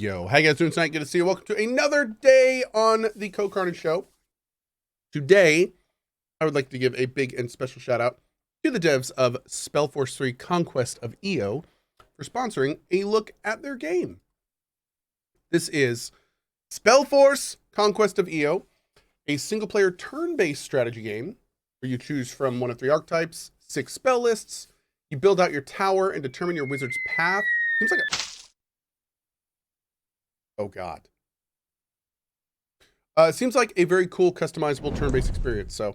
Yo, how you guys doing tonight? Good to see you. Welcome to another day on the CohhCarnage show. Today, I would like to give a big and special shout out to the devs of SpellForce 3 Conquest of EO for sponsoring a look at their game. This is SpellForce Conquest of EO, a single-player turn-based strategy game where you choose from one of 3 archetypes, 6 spell lists, you build out your tower and determine your wizard's path. Seems like a... Oh, God. It seems like a very cool, customizable turn-based experience, so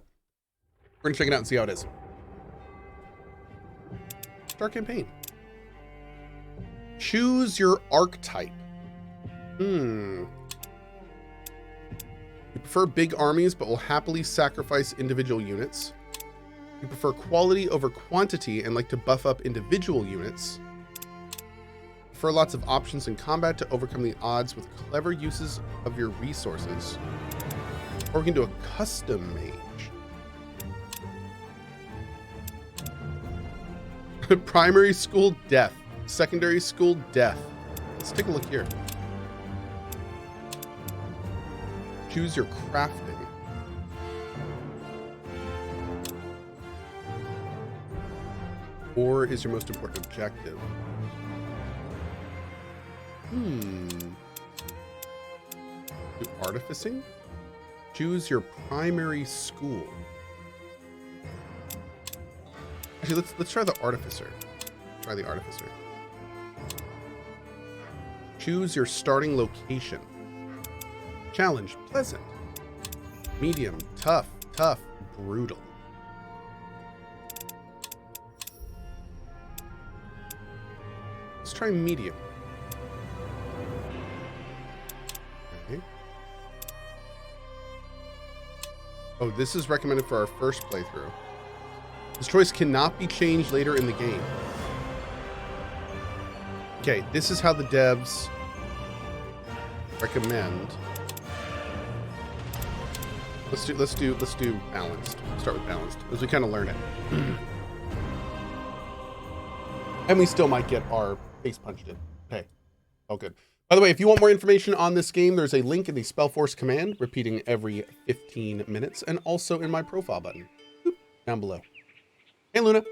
we're going to check it out and see how it is. Start campaign. Choose your archetype. You prefer big armies, but will happily sacrifice individual units. You prefer quality over quantity and like to buff up individual units. For lots of options in combat to overcome the odds with clever uses of your resources. Or we can do a custom mage. Primary school death. Secondary school death. Let's take a look here. Choose your crafting. War is your most important objective. Do artificing? Choose your primary school. Actually, let's try the artificer. Try the artificer. Choose your starting location. Challenge, pleasant. Medium, tough, brutal. Let's try medium. Oh, this is recommended for our first playthrough. This choice cannot be changed later in the game. Okay, this is how the devs recommend. Let's do balanced. Start with balanced, as we kind of learn it. And we still might get our face punched in. Okay, all good. By the way, if you want more information on this game, there's a link in the SpellForce command, repeating every 15 minutes, and also in my profile button, down below. Hey, Luna.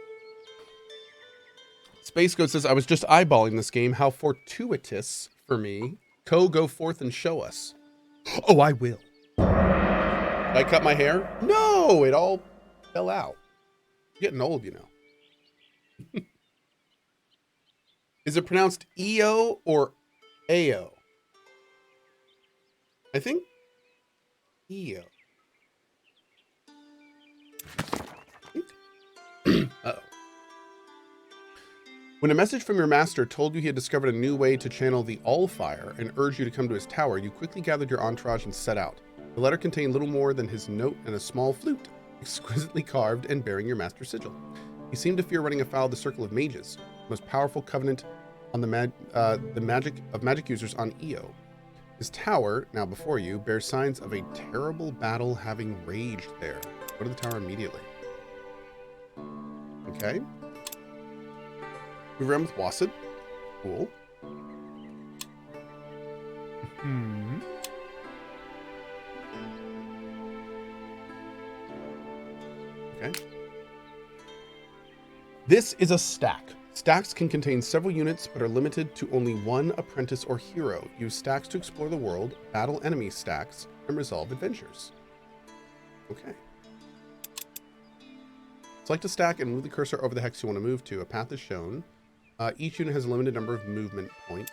Space Goat says, I was just eyeballing this game. How fortuitous for me. Cohh, go forth and show us. Oh, I will. Did I cut my hair? No, it all fell out. I'm getting old, you know. Is it pronounced EO or AO? I think EO. Uh-oh. When a message from your master told you he had discovered a new way to channel the Allfire and urged you to come to his tower, you quickly gathered your entourage and set out. The letter contained little more than his note and a small flute, exquisitely carved and bearing your master's sigil. He seemed to fear running afoul of the circle of mages, the most powerful covenant on the magic users on EO. His tower, now before you, bears signs of a terrible battle having raged there. Go to the tower immediately. Okay. Move around with Wassid. Cool. Okay. This is a stack. Stacks can contain several units, but are limited to only one apprentice or hero. Use stacks to explore the world, battle enemy stacks, and resolve adventures. Okay. Select a stack and move the cursor over the hex you want to move to. A path is shown. Each unit has a limited number of movement points.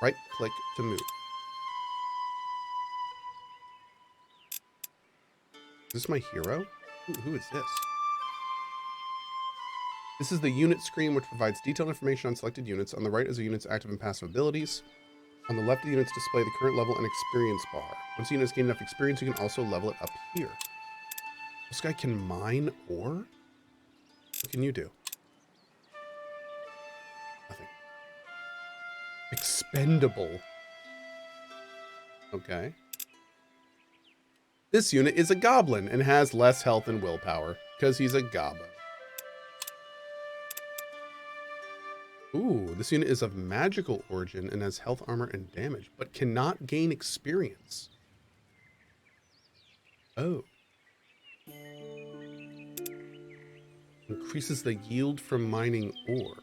Right-click to move. Is this my hero? Who is this? This is the unit screen, which provides detailed information on selected units. On the right is a unit's active and passive abilities. On the left, the units display the current level and experience bar. Once the unit has gained enough experience, you can also level it up here. This guy can mine ore? What can you do? Nothing. Expendable. Okay. This unit is a goblin and has less health and willpower because he's a gobbo. Ooh, this unit is of magical origin and has health, armor, and damage, but cannot gain experience. Oh. Increases the yield from mining ore.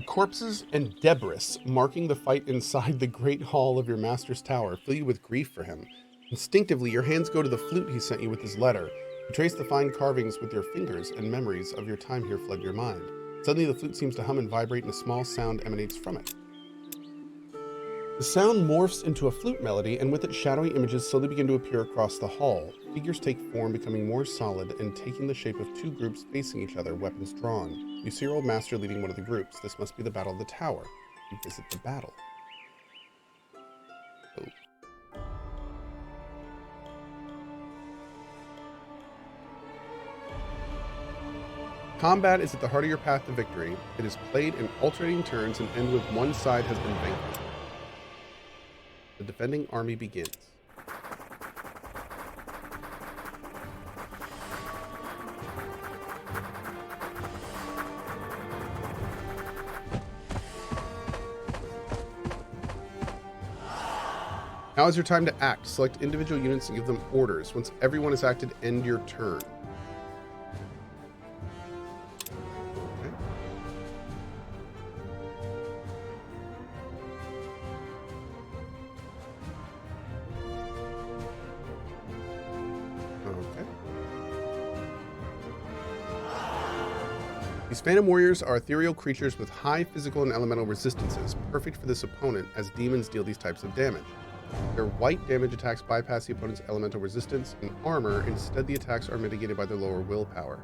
Corpses and debris marking the fight inside the great hall of your master's tower fill you with grief for him. Instinctively, your hands go to the flute he sent you with his letter. You trace the fine carvings with your fingers, and memories of your time here flood your mind. Suddenly, the flute seems to hum and vibrate, and a small sound emanates from it. The sound morphs into a flute melody, and with it, shadowy images slowly begin to appear across the hall. Figures take form, becoming more solid and taking the shape of two groups facing each other, weapons drawn. You see your old master leading one of the groups. This must be the Battle of the Tower. You visit the battle. Oh. Combat is at the heart of your path to victory. It is played in alternating turns and end with one side has been vanquished. The defending army begins. Now is your time to act. Select individual units and give them orders. Once everyone has acted, end your turn. These Phantom Warriors are ethereal creatures with high physical and elemental resistances, perfect for this opponent as demons deal these types of damage. Their white damage attacks bypass the opponent's elemental resistance and armor, instead the attacks are mitigated by their lower willpower.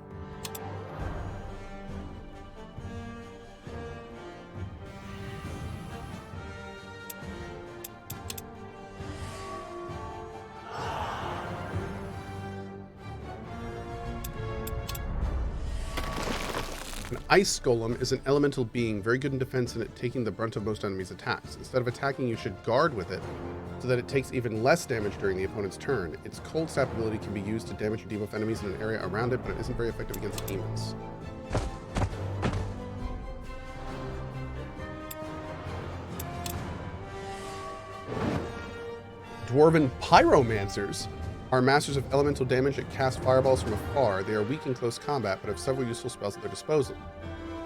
An Ice Golem is an elemental being, very good in defense and at taking the brunt of most enemies' attacks. Instead of attacking, you should guard with it, so that it takes even less damage during the opponent's turn. Its Cold Snap ability can be used to damage or debuff enemies in an area around it, but it isn't very effective against demons. Dwarven Pyromancers are masters of elemental damage that cast fireballs from afar. They are weak in close combat, but have several useful spells at their disposal.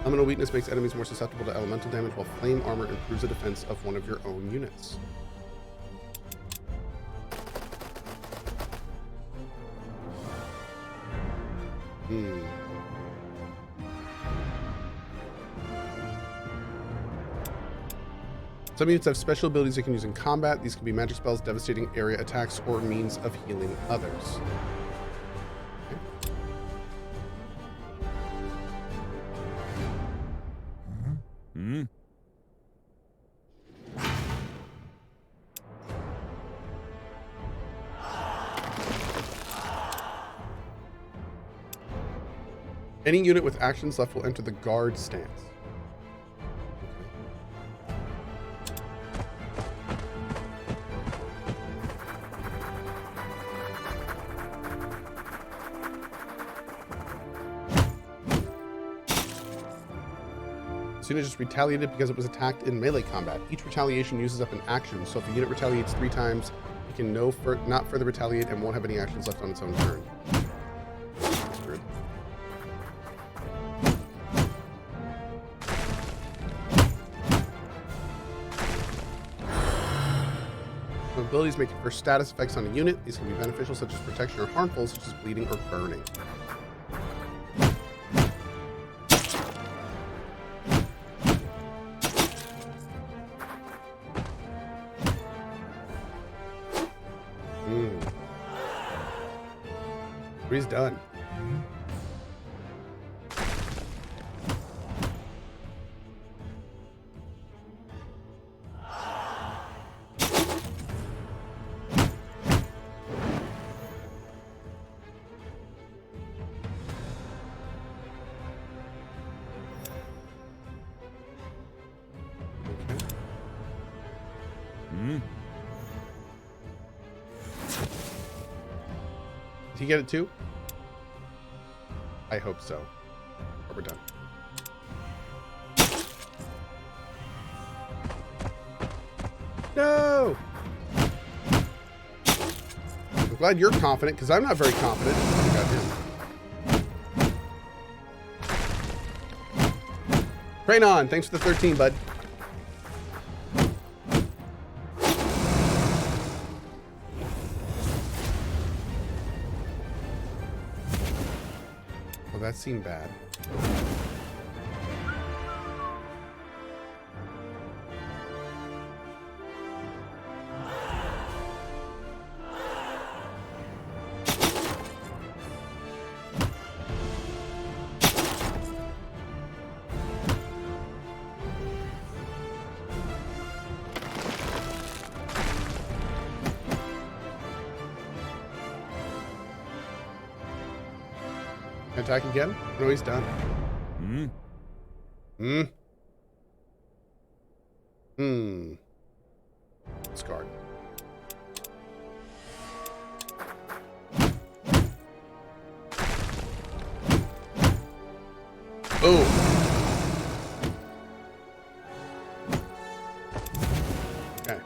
Elemental weakness makes enemies more susceptible to elemental damage, while flame armor improves the defense of one of your own units. Some units have special abilities they can use in combat. These can be magic spells, devastating area attacks, or means of healing others. Okay. Any unit with actions left will enter the guard stance. This unit just retaliated because it was attacked in melee combat. Each retaliation uses up an action, so if a unit retaliates 3 times, it can not further retaliate and won't have any actions left on its own turn. Abilities make confer status effects on a unit. These can be beneficial, such as protection, or harmful, such as bleeding or burning. He's done. he get it too? I hope so. Or we're done. No! I'm glad you're confident, because I'm not very confident. Got him. Train on. Thanks for the 13, bud. Well, that seemed bad. Attack again? No, he's done. Discard. Boom. Okay.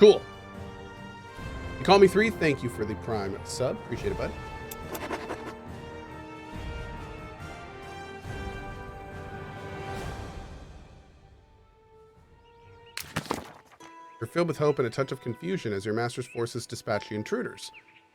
Cool. You call me 3. Thank you for the Prime sub. Appreciate it, bud. You're filled with hope and a touch of confusion as your master's forces dispatch the intruders.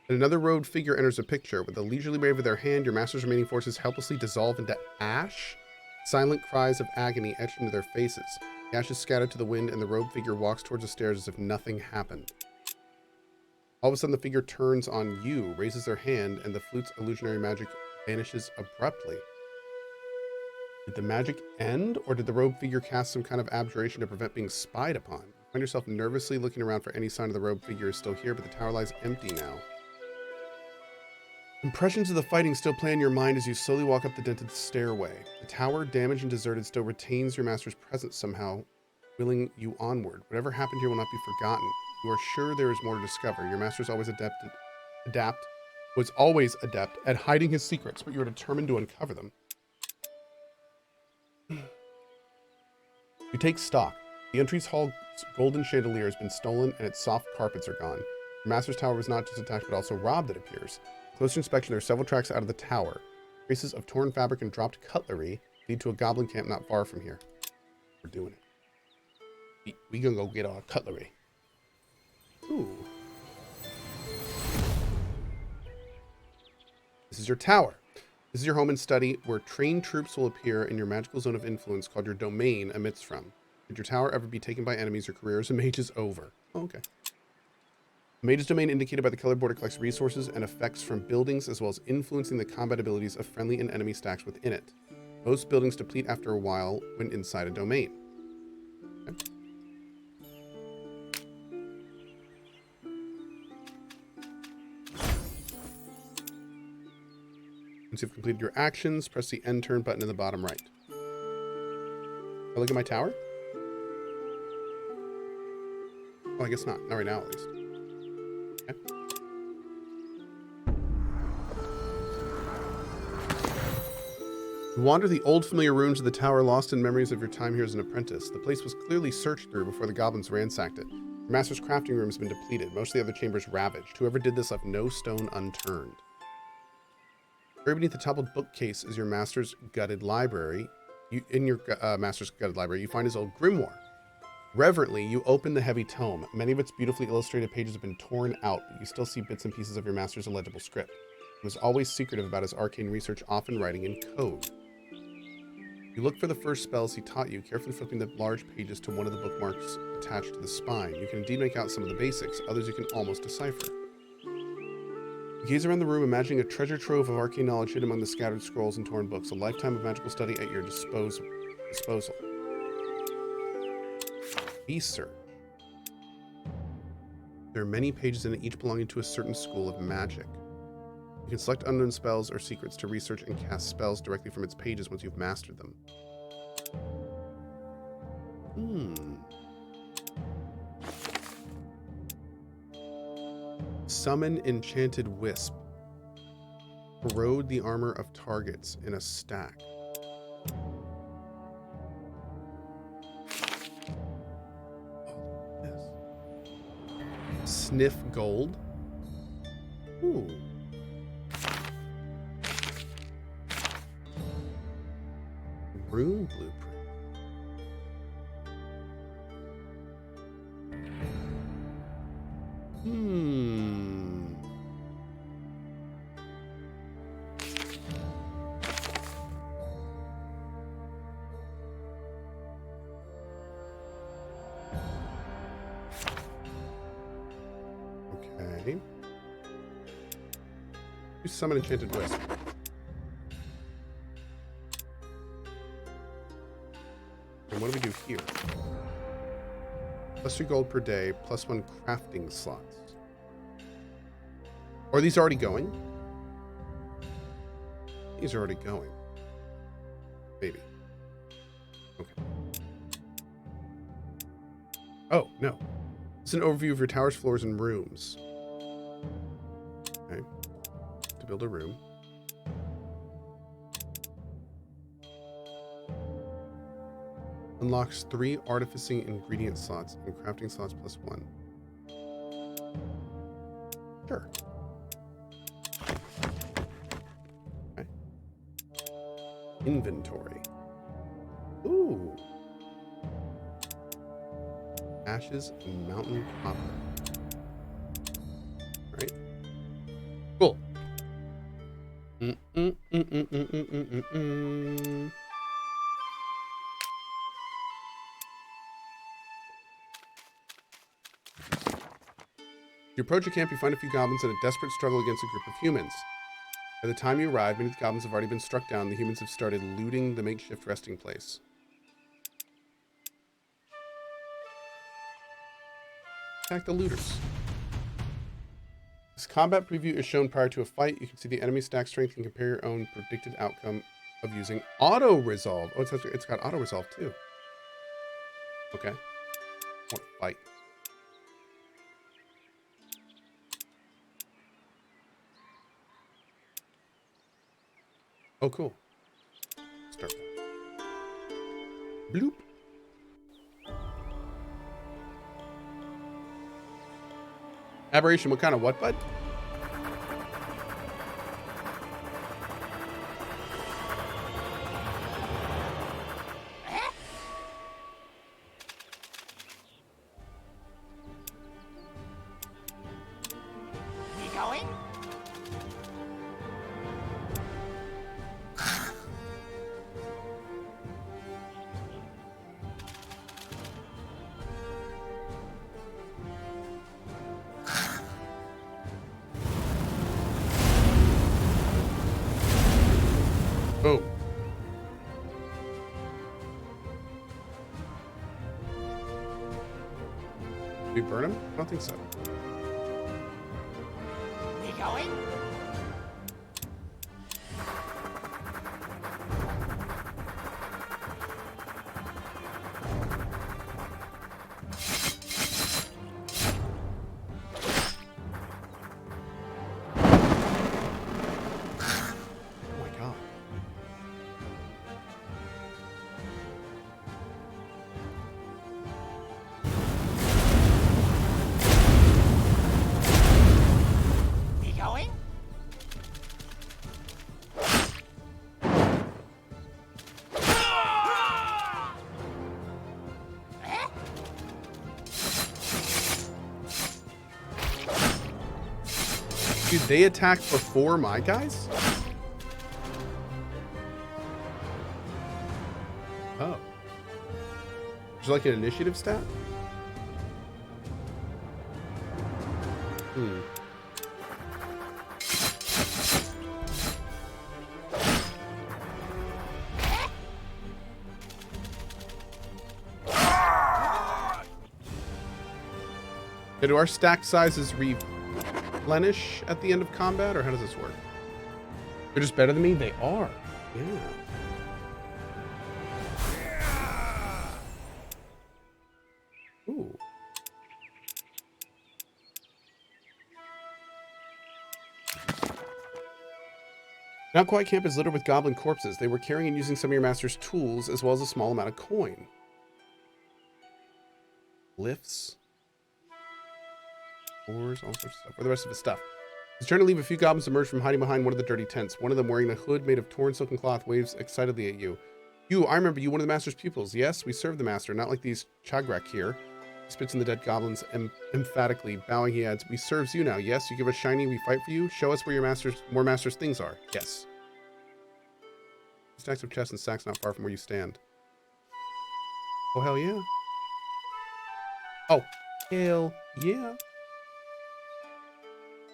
And another robed figure enters the picture. With a leisurely wave of their hand, your master's remaining forces helplessly dissolve into ash. Silent cries of agony etched into their faces. The ashes scattered to the wind, and the robed figure walks towards the stairs as if nothing happened. All of a sudden, the figure turns on you, raises their hand, and the flute's illusionary magic vanishes abruptly. Did the magic end, or did the robed figure cast some kind of abjuration to prevent being spied upon? You find yourself nervously looking around for any sign of the robed figure is still here, but the tower lies empty now. Impressions of the fighting still play in your mind as you slowly walk up the dented stairway. The tower, damaged and deserted, still retains your master's presence somehow, willing you onward. Whatever happened here will not be forgotten. You are sure there is more to discover. Your master is always always adept at hiding his secrets, but you are determined to uncover them. You take stock. The entry's hall's golden chandelier has been stolen and its soft carpets are gone. Your master's tower was not just attacked but also robbed, it appears. Closer inspection, there are several tracks out of the tower. Traces of torn fabric and dropped cutlery lead to a goblin camp not far from here. We're doing it. We gonna go get our cutlery. Ooh. This is your tower. This is your home and study, where trained troops will appear in your magical zone of influence called your domain amidst from. Should your tower ever be taken by enemies, your career as a mage is over. Oh, okay. The mage's domain indicated by the color border collects resources and effects from buildings as well as influencing the combat abilities of friendly and enemy stacks within it. Most buildings deplete after a while when inside a domain. Okay. Once you've completed your actions, press the end turn button in the bottom right. I look at my tower? Well, I guess not. Not right now, at least. Okay. You wander the old familiar rooms of the tower, lost in memories of your time here as an apprentice. The place was clearly searched through before the goblins ransacked it. Your master's crafting room has been depleted. Most of the other chambers ravaged. Whoever did this left no stone unturned. Buried beneath the toppled bookcase is your master's gutted library. In your master's gutted library, you find his old grimoire. Reverently, you open the heavy tome. Many of its beautifully illustrated pages have been torn out, but you still see bits and pieces of your master's illegible script. He was always secretive about his arcane research, often writing in code. You look for the first spells he taught you, carefully flipping the large pages to one of the bookmarks attached to the spine. You can indeed make out some of the basics, others you can almost decipher. You gaze around the room, imagining a treasure trove of arcane knowledge hidden among the scattered scrolls and torn books, a lifetime of magical study at your disposal. Research. There are many pages in it, each belonging to a certain school of magic. You can select unknown spells or secrets to research and cast spells directly from its pages once you've mastered them. Summon Enchanted Wisp. Corrode the armor of targets in a stack. Oh, yes. Sniff gold. Ooh. Rune blueprint. Okay. You summon Enchanted Wisp. And what do we do here? +3 gold per day, +1 crafting slots. Are these already going? These are already going. Maybe. Okay. Oh, no. It's an overview of your towers, floors, and rooms. Okay. To build a room. Unlocks 3 artificing ingredient slots and crafting slots +1. Sure. Okay. Inventory. Ooh. Ashes and mountain copper. Right? Cool. You approach a camp, you find a few goblins in a desperate struggle against a group of humans. By the time you arrive, many of the goblins have already been struck down. The humans have started looting the makeshift resting place. Attack the looters. This combat preview is shown prior to a fight. You can see the enemy stack strength and compare your own predicted outcome of using auto-resolve. Oh, it's got auto-resolve too. Okay. I want to fight. Oh, cool. Start. Bloop. Aberration, what kind of what, bud? We going? Boom. Did we burn him? I don't think so. We going? Oh my god. We going? Dude, they attacked before my guys? Oh. Would you like an initiative stat? Hmm. Okay, do our stack sizes replenish at the end of combat, or how does this work? They're just better than me? They are. Yeah. Ooh. Not Quite Camp is littered with goblin corpses. They were carrying and using some of your master's tools, as well as a small amount of coin. Lifts. Oars, all sorts of stuff. Where the rest of his stuff? He's trying to leave a few goblins emerge from hiding behind one of the dirty tents. One of them, wearing a hood made of torn silken cloth, waves excitedly at you. You, I remember you, one of the master's pupils. Yes, we serve the master, not like these Chagrak here. He spits in the dead goblins emphatically. Bowing, he adds, we serves you now. Yes, you give us shiny, we fight for you. Show us where your more master's things are. Yes. Stacks of chests and sacks not far from where you stand. Oh, hell yeah. Oh, hell yeah.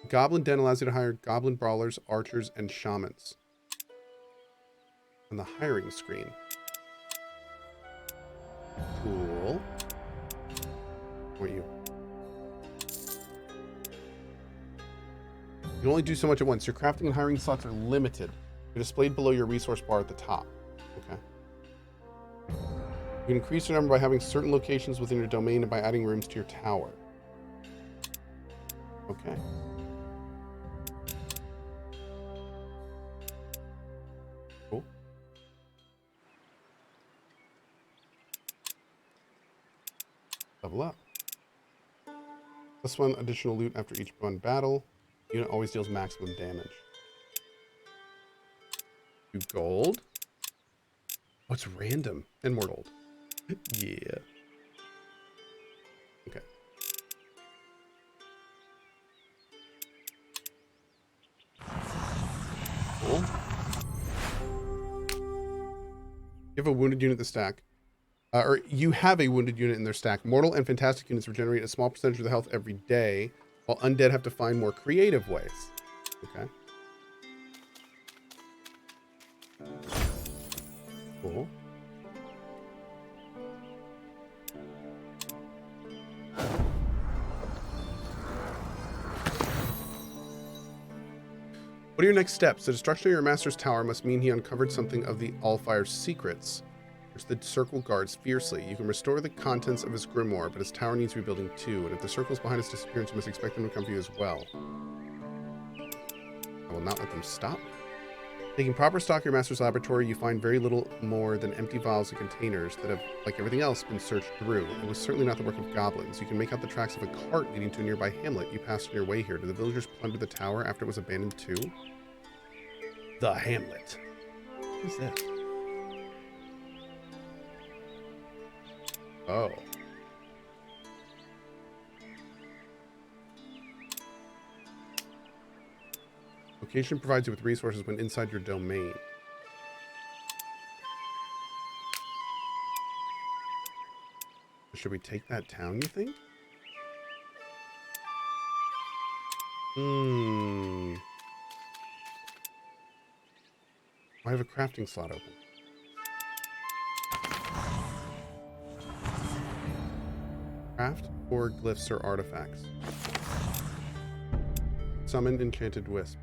Goblin Den allows you to hire goblin brawlers, archers, and shamans. On the hiring screen. Cool. Who are you? You can only do so much at once. Your crafting and hiring slots are limited. They're displayed below your resource bar at the top. Okay. You can increase your number by having certain locations within your domain and by adding rooms to your tower. Okay. Cool. Level up. +1 additional loot after each one battle. Unit always deals maximum damage. 2 gold. Oh, it's random. And more gold. Yeah. Okay. Cool. You have a wounded unit in the stack. Or you have a wounded unit in their stack. Mortal and fantastic units regenerate a small percentage of the health every day, while undead have to find more creative ways. Okay. Cool. What are your next steps? The destruction of your master's tower must mean he uncovered something of the Allfire's secrets, which the circle guards fiercely. You can restore the contents of his grimoire, but his tower needs rebuilding too, and if the circle's behind his disappearance, you must expect them to come for you as well. I will not let them stop. Taking proper stock of your master's laboratory, you find very little more than empty vials and containers that have, like everything else, been searched through. It was certainly not the work of goblins. You can make out the tracks of a cart leading to a nearby hamlet. You passed on your way here. Did the villagers plunder the tower after it was abandoned too? The hamlet. What is that? Oh. Location provides you with resources when inside your domain. Should we take that town, you think? I have a crafting slot open. Craft 4 glyphs or artifacts. Summon enchanted wisp.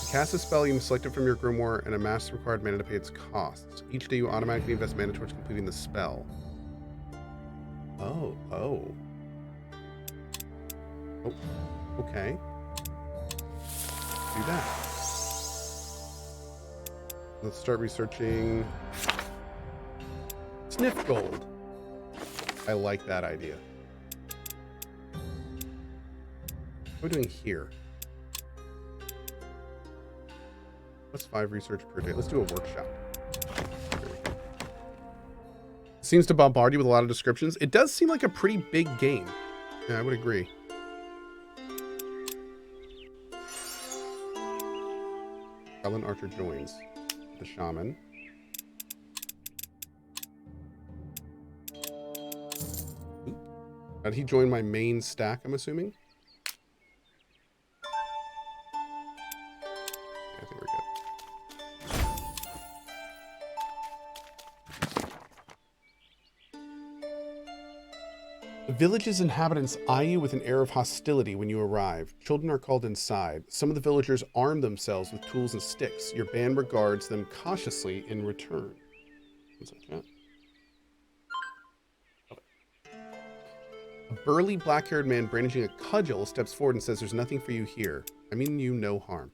To cast a spell, you must select it from your grimoire and amass the required mana to pay its costs. Each day you automatically invest mana towards completing the spell. Oh. Okay. Do that. Let's start researching sniff gold. I like that idea. What are we doing here? +5 research per day. Let's do a workshop. Seems to bombard you with a lot of descriptions. It does seem like a pretty big game. Yeah, I would agree. Ellen Archer joins the shaman. Did he join my main stack, I'm assuming? I think we're good. The village's inhabitants eye you with an air of hostility when you arrive. Children are called inside. Some of the villagers arm themselves with tools and sticks. Your band regards them cautiously in return. One second. A burly, black-haired man brandishing a cudgel steps forward and says, "There's nothing for you here. I mean you no harm."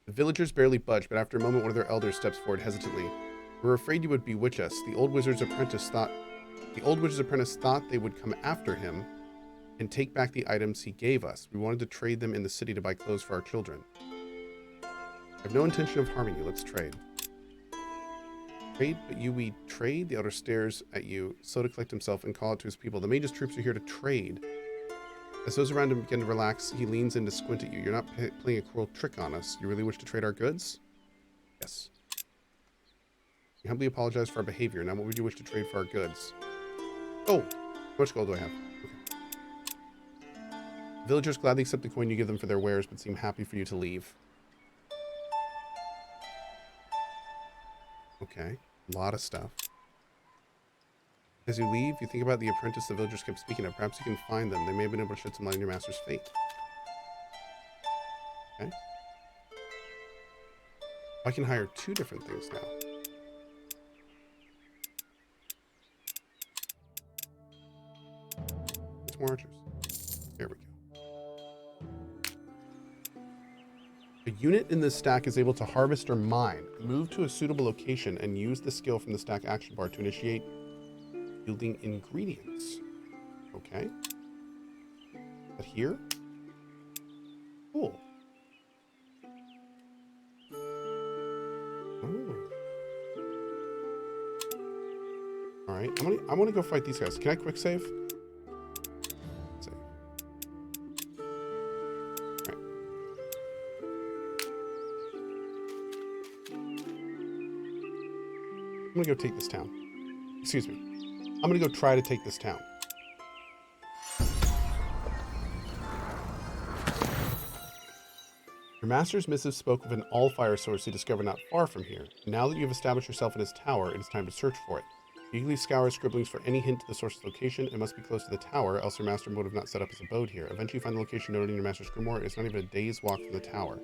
The villagers barely budge, but after a moment, one of their elders steps forward hesitantly. "We're afraid you would bewitch us. The old wizard's apprentice thought they would come after him and take back the items he gave us. We wanted to trade them in the city to buy clothes for our children." "I have no intention of harming you. Let's trade." "Trade? But we trade?" The elder stares at you, slow to collect himself and call out to his people. "The mage's troops are here to trade." As those around him begin to relax, he leans in to squint at you. "You're not playing a cruel trick on us. You really wish to trade our goods?" "Yes." "We humbly apologize for our behavior. Now what would you wish to trade for our goods?" "Oh, how much gold do I have?" Okay. Villagers gladly accept the coin you give them for their wares, but seem happy for you to leave. Okay, a lot of stuff. As you leave, you think about the apprentice the villagers kept speaking of. Perhaps you can find them. They may have been able to shed some light on your master's fate. Okay. I can hire 2 different things now. It's more archers. There we go. A unit in this stack is able to harvest or mine, move to a suitable location, and use the skill from the stack action bar to initiate yielding ingredients. Okay. But here? Cool. Oh. Alright, I want to go fight these guys. Can I quick save? Save. Alright. I'm gonna go take this town. Excuse me. I'm gonna go try to take this town. Your master's missive spoke of an all-fire source you discovered not far from here. Now that you've established yourself in his tower, it is time to search for it. You eagerly scour his scribblings for any hint to the source's location. It must be close to the tower, else your master would have not set up his abode here. Eventually you find the location noted in your master's grimoire. It's not even a day's walk from the tower.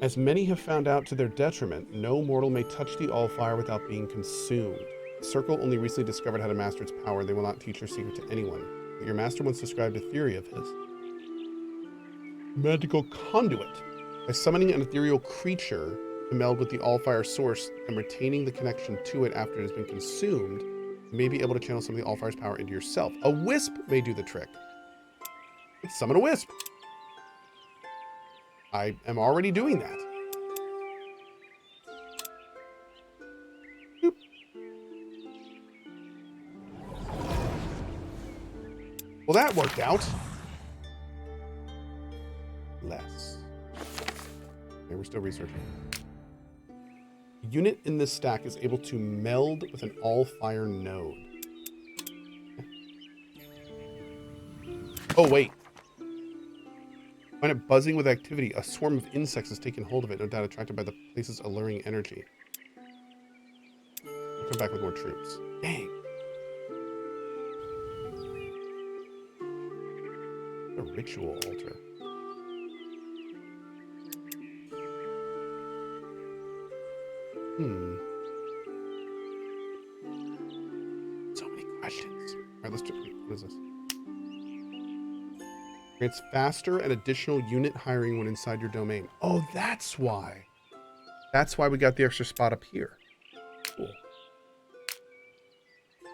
As many have found out to their detriment, no mortal may touch the all-fire without being consumed. The Circle only recently discovered how to master its power. They will not teach their secret to anyone. But your master once described a theory of his. Magical conduit. By summoning an ethereal creature to meld with the all-fire source and retaining the connection to it after it has been consumed, you may be able to channel some of the all-fire's power into yourself. A wisp may do the trick. Let's summon a wisp. I am already doing that. Boop. Well, that worked out. Less. Okay, we're still researching. A unit in this stack is able to meld with an all-fire node. Oh, wait. Find it buzzing with activity. A swarm of insects has taken hold of it, no doubt attracted by the place's alluring energy. We'll come back with more troops. Dang. A ritual altar. So many questions. All right, let's do it. What is this? Grants faster and additional unit hiring when inside your domain. Oh, that's why. That's why we got the extra spot up here. Cool.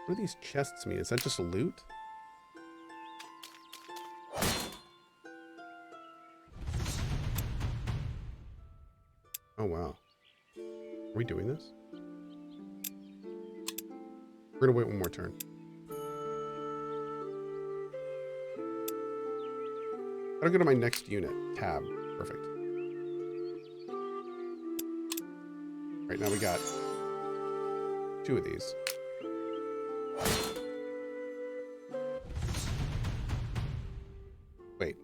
What do these chests mean? Is that just loot? Oh, wow. Are we doing this? We're gonna wait one more turn. I'll go to my next unit. Tab. Perfect. Right, now we got 2 of these. Wait.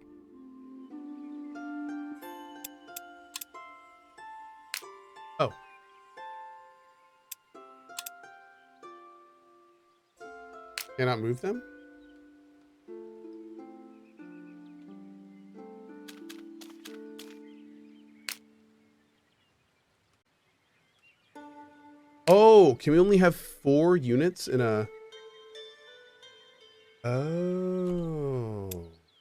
Oh. Cannot move them? Oh, can we only have 4 units in a... Oh.